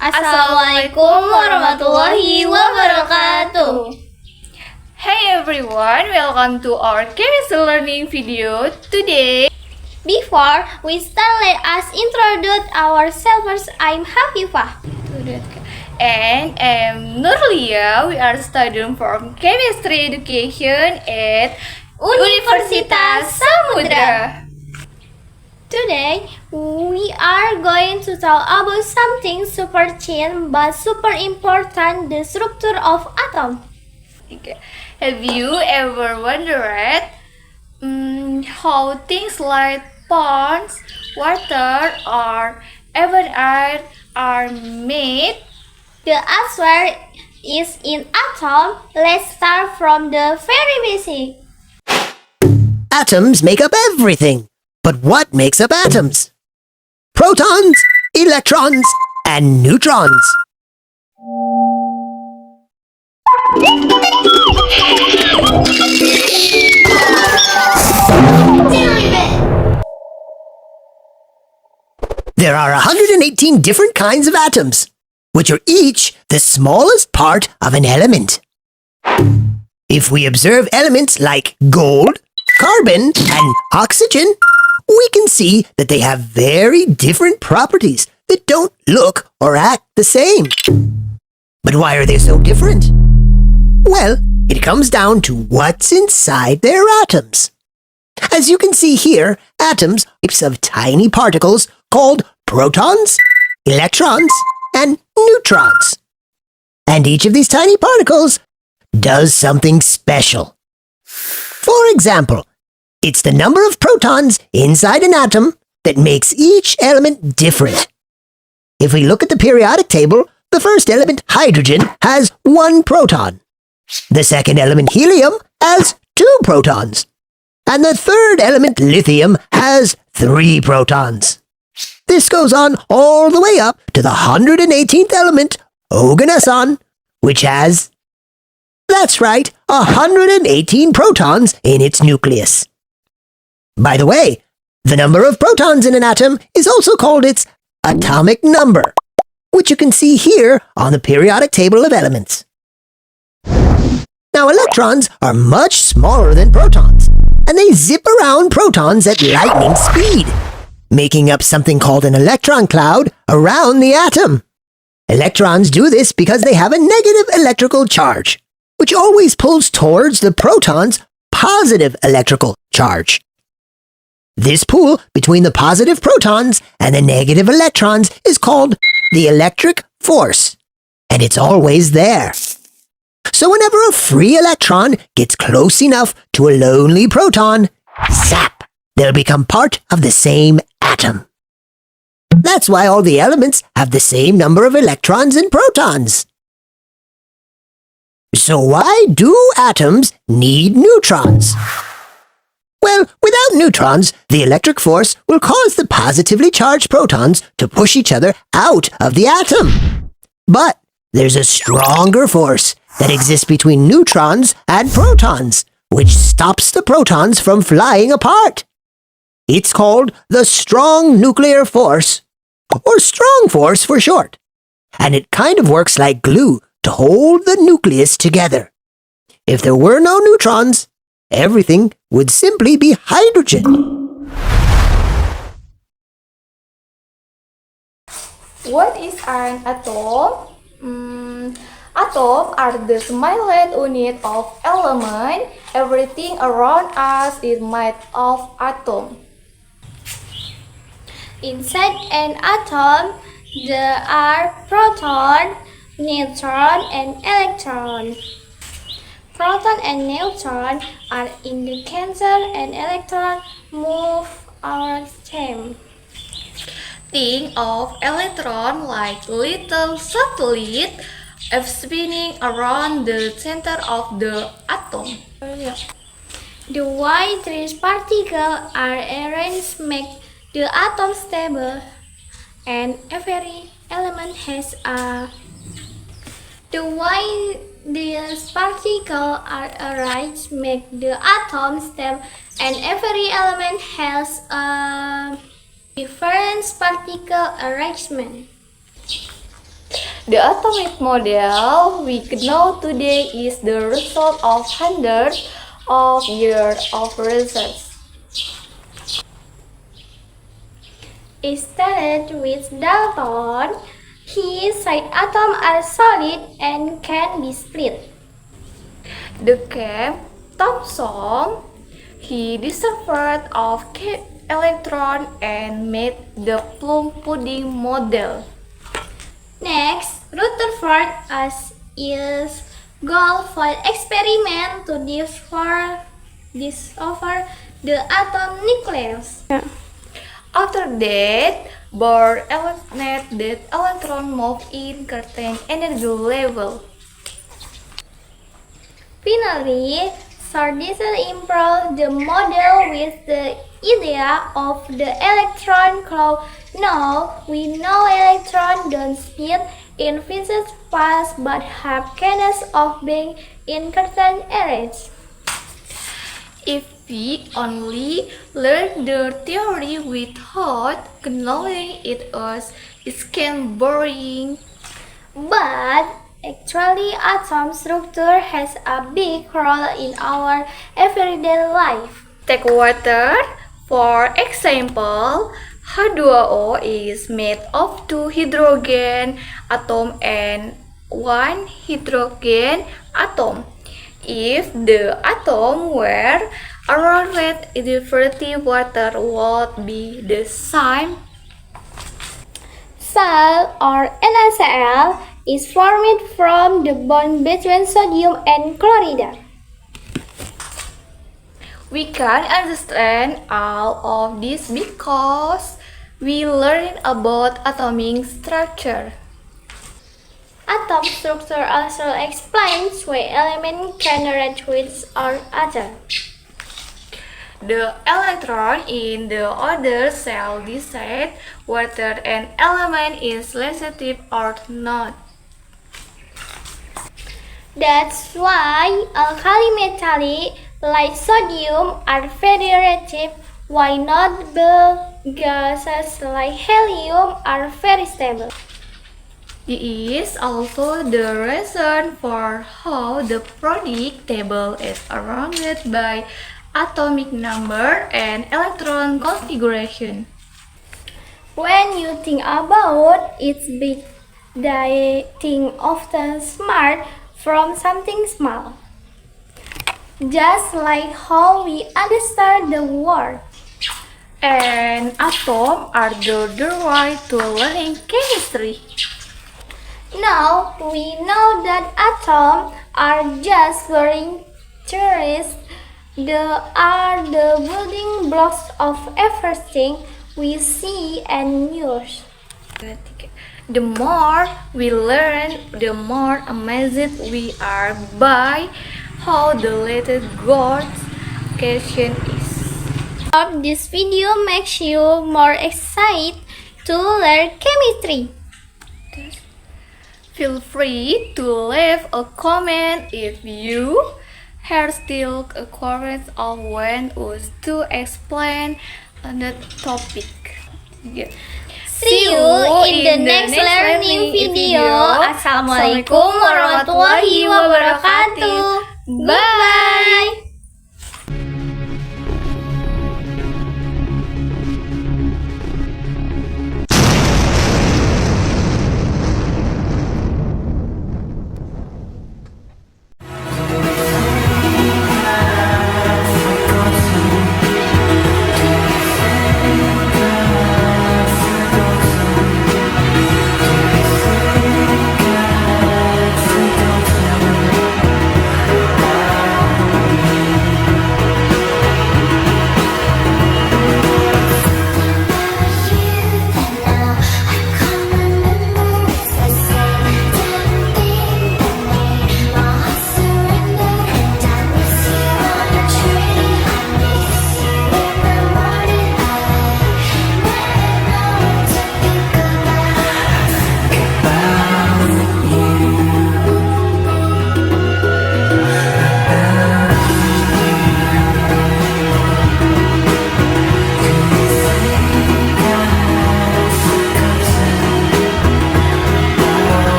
Assalamualaikum warahmatullahi wabarakatuh. Hey everyone, welcome to our chemistry learning video today. Before we start, let us introduce ourselves. I'm Hafifah. And I'm Nurliyah. We are students from chemistry education at Universitas Samudra. Today, we are going to talk about something super thin but super important, the structure of atom. Okay. Have you ever wondered how things like ponds, water, or even air are made? The answer is in atom. Let's start from the very basic. Atoms make up everything. But what makes up atoms? Protons, electrons, and neutrons. There are 118 different kinds of atoms, which are each the smallest part of an element. If we observe elements like gold, carbon, and oxygen, we can see that they have very different properties that don't look or act the same. But why are they so different? Well, it comes down to what's inside their atoms. As you can see here, atoms are types of tiny particles called protons, electrons, and neutrons. And each of these tiny particles does something special. For example, it's the number of protons inside an atom that makes each element different. If we look at the periodic table, the first element, hydrogen, has 1 proton. The second element, helium, has 2 protons. And the third element, lithium, has 3 protons. This goes on all the way up to the 118th element, oganesson, which has, that's right, 118 protons in its nucleus. By the way, the number of protons in an atom is also called its atomic number, which you can see here on the periodic table of elements. Now, electrons are much smaller than protons, and they zip around protons at lightning speed, making up something called an electron cloud around the atom. Electrons do this because they have a negative electrical charge, which always pulls towards the proton's positive electrical charge. This pull between the positive protons and the negative electrons is called the electric force, and it's always there. So whenever a free electron gets close enough to a lonely proton, zap, they'll become part of the same atom. That's why all the elements have the same number of electrons and protons. So why do atoms need neutrons? Well, without neutrons, the electric force will cause the positively charged protons to push each other out of the atom. But there's a stronger force that exists between neutrons and protons, which stops the protons from flying apart. It's called the strong nuclear force, or strong force for short. And it kind of works like glue to hold the nucleus together. If there were no neutrons, everything would simply be hydrogen. What is an atom? Atoms are the smallest unit of element. Everything around us is made of atoms. Inside an atom, there are proton, neutron, and electron. Proton and neutron are in the center, and electron move around them. Think of electron like little satellite spinning around the center of the atom. The way these particles are arranged make the atom stable, and every element has a. The way these particles are arranged make the atom stable, and every element has a different particle arrangement. The atomic model we know today is the result of hundreds of years of research. It started with Dalton. He said atoms are solid and can be split. The came Thomson. He discovered of electron and made the plum pudding model. Next, Rutherford used gold foil experiment to discover the atom nucleus. After that, Bohr estimated that electron move in certain energy level. Finally, Sir Diesel improved the model with the idea of the electron cloud. Now we know electrons don't spin in physics fast but have chances of being in certain areas. If we only learn the theory without knowing it is can boring. But actually, atom structure has a big role in our everyday life. Take water, for example, H2O is made of 2 hydrogen atom and 1 hydrogen atom. If the atom were arranged differently, water would be the same. Salt or NaCl is formed from the bond between sodium and chloride. We can understand all of this because we learn about atomic structure. Atom structure also explains why elements can interact with each other. The electron in the other cell decide whether an element is reactive or not. That's why alkali metals like sodium are very reactive, while notable gases like helium are very stable. This is also the reason for how the periodic table is arranged by atomic number and electron configuration. When you think about it, big thing often smart from something small. Just like how we understand the world. And atoms are the way to learning chemistry. Now we know that atoms are just learning theories. They are the building blocks of everything we see and use. The more we learn, the more amazed we are by how the little God's creation is. Hope this video makes you more excited to learn chemistry. Feel free to leave a comment if you have still a question or want us to explain the topic. Yeah. See you in the next learning video. Assalamualaikum warahmatullahi wabarakatuh. Bye.